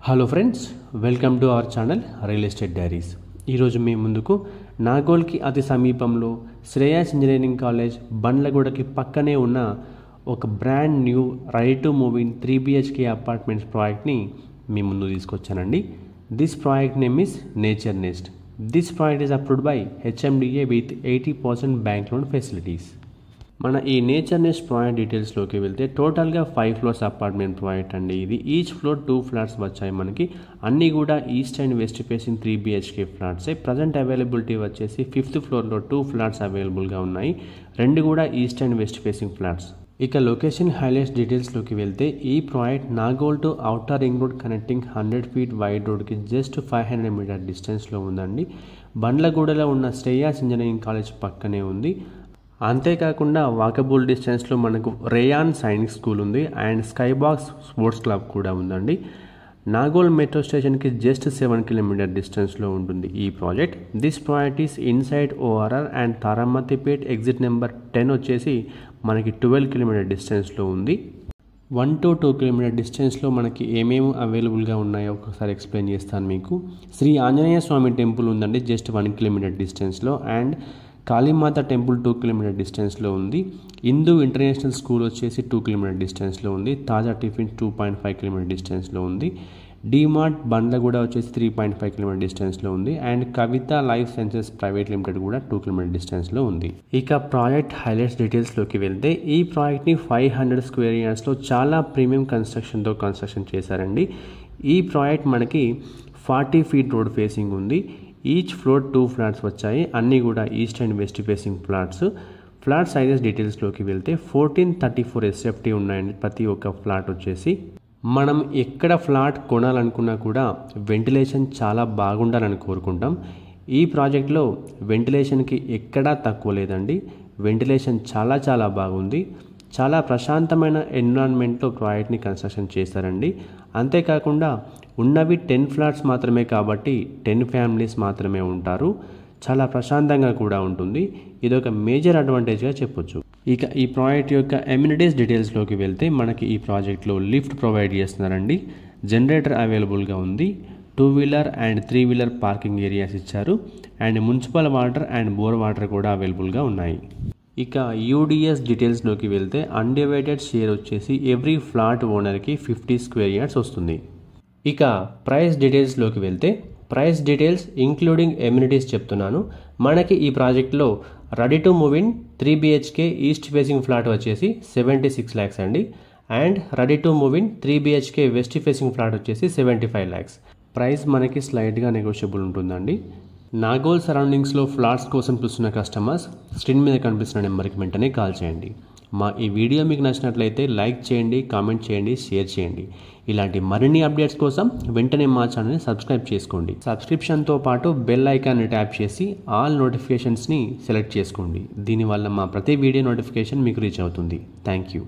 Hello friends, welcome to our channel real estate diaries. ఈరోజు మీ ముందుకు నాగోల్కి అతి సమీపంలో శ్రేయాస్ ఇంజనీరింగ్ కాలేజ్ బండ్లగూడకి పక్కనే ఉన్న ఒక brand new ready to move in 3 BHK apartments ప్రాజెక్ట్ని మీ ముందు తీసుకొచ్చానండి. This project name is nature nest. This project is approved by HMDA with 80% bank loan facilities. మన ఈ నేచర్ నెస్ట్ ప్రాజెక్ట్ డీటెయిల్స్లోకి వెళ్తే టోటల్గా 5 ఫ్లోర్స్ అపార్ట్మెంట్ ప్రాజెక్ట్ అండి. ఇది ఈచ్ ఫ్లోర్ 2 ఫ్లాట్స్ వచ్చాయి మనకి. అన్నీ కూడా east and west facing 3 BHK ఫ్లాట్సే. ప్రజెంట్ అవైలబిలిటీ వచ్చేసి 5th ఫ్లోర్లో 2 ఫ్లాట్స్ అవైలబుల్గా ఉన్నాయి. 2 కూడా east and west facing flats. ఇక లొకేషన్ హైలైట్స్ డీటెయిల్స్లోకి వెళ్తే ఈ project Nagole to outer ring road connecting 100 feet wide రోడ్కి జస్ట్ 500 meter డిస్టెన్స్లో ఉందండి. బండ్లగూడలో ఉన్న శ్రేయాస్ ఇంజనీరింగ్ కాలేజ్ పక్కనే ఉంది. అంతేకాకుండా వాకబుల్ డిస్టెన్స్లో మనకు రేయాన్ సైనిక్ స్కూల్ ఉంది and sky box sports club కూడా ఉందండి. నాగోల్ మెట్రో స్టేషన్కి జస్ట్ 7 kilometer డిస్టెన్స్లో ఉంటుంది ఈ project. This project is inside ORR and Taramatipet exit number 10 వచ్చేసి మనకి 12 kilometer డిస్టెన్స్లో ఉంది. 1 to 2 kilometer డిస్టెన్స్లో మనకి ఏమేమి అవైలబుల్గా ఉన్నాయో ఒకసారి ఎక్స్ప్లెయిన్ చేస్తాను మీకు. శ్రీ ఆంజనేయ స్వామి టెంపుల్ ఉందండి జస్ట్ 1 kilometer డిస్టెన్స్లో. అండ్ కాళీమాత టెంపుల్ 2 kilometer డిస్టెన్స్లో ఉంది. హిందూ ఇంటర్నేషనల్ స్కూల్ వచ్చేసి 2 kilometer డిస్టెన్స్లో ఉంది. తాజా టిఫిన్ 2.5 kilometer డిస్టెన్స్లో ఉంది. డిమార్ట్ బండ్లగూడ వచ్చేసి 3.5 kilometer డిస్టెన్స్లో ఉంది. And Kavitha life sciences private limited కూడా 2 kilometer డిస్టెన్స్లో ఉంది. ఇక ప్రాజెక్ట్ హైలైట్స్ డీటెయిల్స్లోకి వెళ్తే ఈ ప్రాజెక్ట్ని 500 square yardsలో చాలా ప్రీమియం కన్స్ట్రక్షన్తో కన్స్ట్రక్షన్ చేశారండి. ఈ ప్రాజెక్ట్ మనకి 40 feet రోడ్ ఫేసింగ్ ఉంది. ఈచ్ ఫ్లోర్ 2 ఫ్లాట్స్ వచ్చాయి. అన్నీ కూడా east and west facing flats. Flat sizes డీటెయిల్స్లోకి వెళ్తే 1434 SFT ఉన్నాయండి ప్రతి ఒక్క ఫ్లాట్ వచ్చేసి. మనం ఎక్కడ ఫ్లాట్ కొనాలనుకున్నా కూడా వెంటిలేషన్ చాలా బాగుండాలని కోరుకుంటాం. ఈ ప్రాజెక్ట్లో వెంటిలేషన్కి ఎక్కడా తక్కువ లేదండి. వెంటిలేషన్ చాలా బాగుంది. చాలా ప్రశాంతమైన ఎన్విరాన్మెంట్లో ప్రాజెక్ట్ని కన్స్ట్రక్షన్ చేశారండి. అంతేకాకుండా ఉన్నవి 10 ఫ్లాట్స్ మాత్రమే కాబట్టి 10 families మాత్రమే ఉంటారు. చాలా ప్రశాంతంగా కూడా ఉంటుంది. ఇదొక మేజర్ అడ్వాంటేజ్గా చెప్పొచ్చు. ఇక ఈ ప్రాజెక్ట్ యొక్క ఎమ్యూనిటీస్ డీటెయిల్స్లోకి వెళ్తే మనకి ఈ ప్రాజెక్ట్లో లిఫ్ట్ ప్రొవైడ్ చేస్తున్నారండి. జనరేటర్ అవైలబుల్గా ఉంది. 2-wheeler and 3-wheeler parking areas ఇచ్చారు. And municipal water and bore water కూడా అవైలబుల్గా ఉన్నాయి. ఇక UDS డీటెయిల్స్లోకి వెళ్తే అన్డివైడెడ్ షేర్ వచ్చేసి ఎవ్రీ ఫ్లాట్ ఓనర్కి 50 square yards వస్తుంది. ఇక ప్రైస్ డీటెయిల్స్లోకి వెళ్తే ప్రైస్ డీటెయిల్స్ ఇంక్లూడింగ్ ఎమ్యూనిటీస్ చెప్తున్నాను. మనకి ఈ ప్రాజెక్ట్లో ready to move in 3 BHK east facing flat వచ్చేసి 76 lakhs అండి. And ready to move in 3 BHK west facing flat వచ్చేసి 75 lakhs. ప్రైస్ మనకి స్లైట్గా నెగోషియబుల్ ఉంటుందండి. నాగోల్ సరౌండింగ్స్లో ఫ్లాట్స్ కోసం చూస్తున్న కస్టమర్స్ స్క్రీన్ మీద కనిపిస్తున్న నెంబర్కి వెంటనే కాల్ చేయండి. మా ఈ వీడియో మీకు నచ్చినట్లయితే లైక్ చేయండి, కామెంట్ చేయండి, షేర్ చేయండి. ఇలాంటి మరిన్ని అప్డేట్స్ కోసం వెంటనే మా ఛానల్ని సబ్స్క్రైబ్ చేసుకోండి. సబ్స్క్రిప్షన్తో పాటు బెల్ ఐకాన్ని ట్యాప్ చేసి ఆల్ నోటిఫికేషన్స్ని సెలెక్ట్ చేసుకోండి. దీనివల్ల మా ప్రతి వీడియో నోటిఫికేషన్ మీకు రీచ్ అవుతుంది. Thank you.